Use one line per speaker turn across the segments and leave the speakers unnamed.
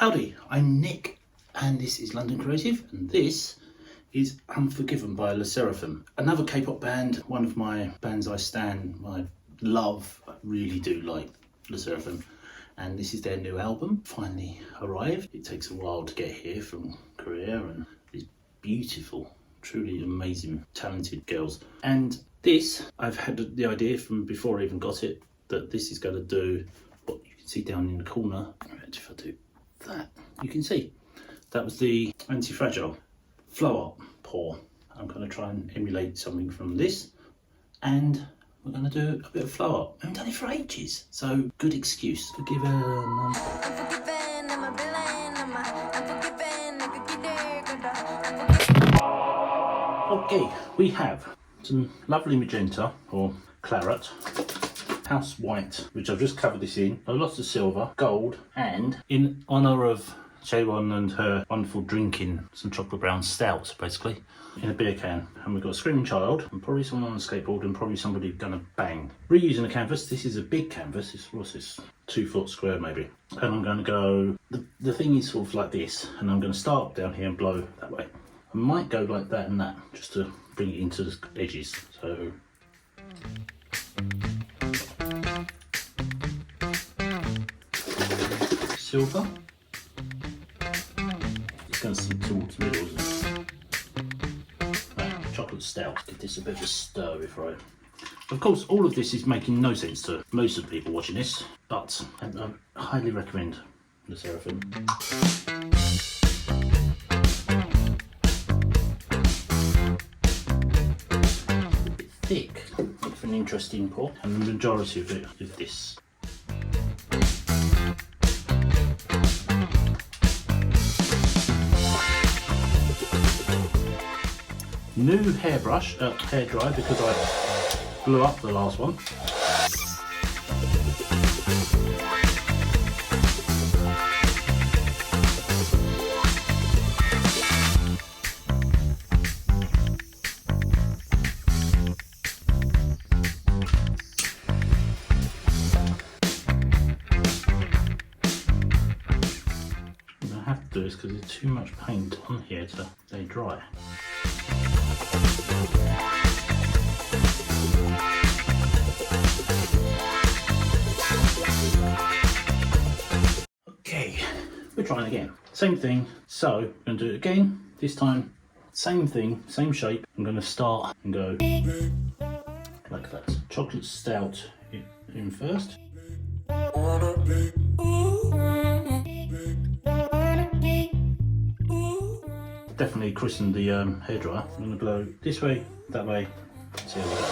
Howdy, I'm Nick and this is London Creative and this is Unforgiven by Sserafim. Another K-pop band, one of my bands I stan, I love, I really do like Sserafim. And this is their new album, finally arrived. It takes a while to get here from Korea and these beautiful, truly amazing, talented girls. And this, I've had the idea from before I even got it, that this is going to do what you can see down in the corner. If I do that, you can see that was the anti-fragile flow up pour. I'm going to try and emulate something from this, and we're going to do a bit of flow up. I haven't done it for ages, so good excuse. Forgiven. Okay, we have some lovely magenta or claret, house white, which I've just covered this in, a lot of silver, gold, and in honour of Jaewon and her wonderful drinking, some chocolate brown stout, basically, in a beer can. And we've got a screaming child, and probably someone on a skateboard, and probably somebody gonna bang. Reusing the canvas, this is a big canvas, what's this, 2 foot square maybe. And I'm gonna go, the thing is sort of like this, and I'm gonna start down here and blow that way. I might go like that and that, just to bring it into the edges, so. Silver. It's going to sink towards the middle, isn't it? Right, chocolate stout. Give this a bit of a stir before I... Of course, all of this is making no sense to most of the people watching this, but I highly recommend the Sserafim. A bit thick, make for an interesting pour, and the majority of it is this. New hairbrush, hairdryer, because I blew up the last one. What I have to do is because there's too much paint on here to stay dry. Okay, we're trying again. Same thing, so I'm going to do it again. This time, same thing, same shape. I'm going to start and go like that. Chocolate stout in first. Definitely christened the hairdryer. I'm going to blow this way, that way, see how we go.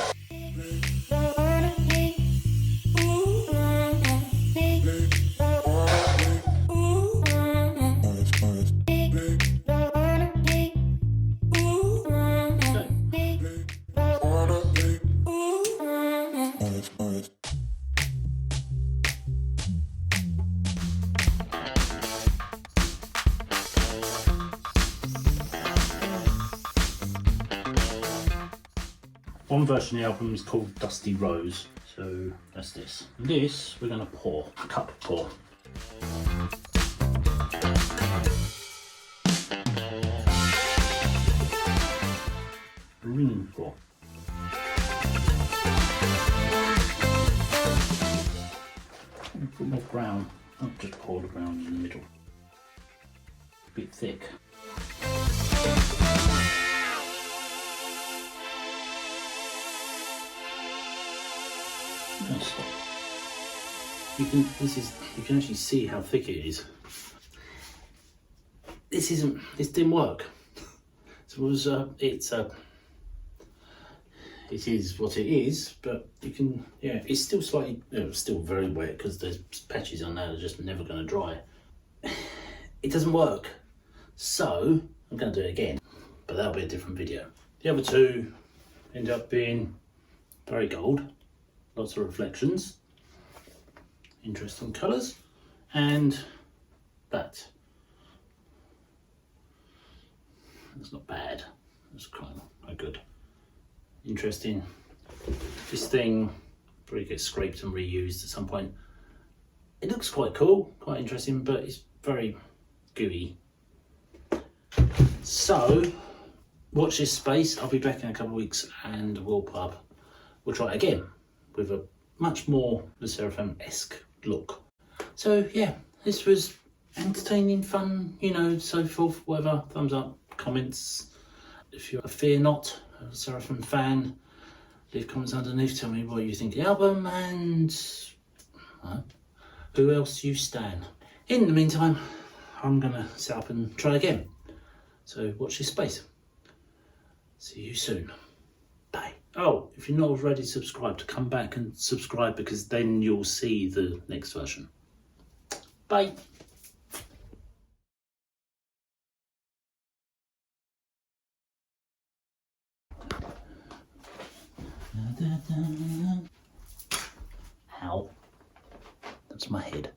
One version of the album is called Dusty Rose, so that's this. This we're going to pour, cup pour. Ring pour. Put more brown, not just pour the brown in the middle. A bit thick. Stop. You can actually see how thick it is. This didn't work. So it is what it is, but you can, yeah, it's still slightly, still very wet because there's patches on there that are just never going to dry. It doesn't work, so I'm going to do it again, but that'll be a different video. The other two end up being very gold. Lots of reflections, interesting colours, and that's not bad, that's quite good. Interesting. This thing probably gets scraped and reused at some point. It looks quite cool, quite interesting, but it's very gooey. So, watch this space. I'll be back in a couple of weeks and we'll try it again with a much more the Sserafim-esque look. So yeah, this was entertaining, fun, you know, so forth, whatever. Thumbs up, comments. If you're a Fear Not, a Sserafim fan, leave comments underneath, tell me what you think of the album and who else you stan. In the meantime, I'm gonna set up and try again. So watch this space. See you soon. Bye. Oh, if you're not already subscribed, come back and subscribe because then you'll see the next version. Bye. Ow. That's my head.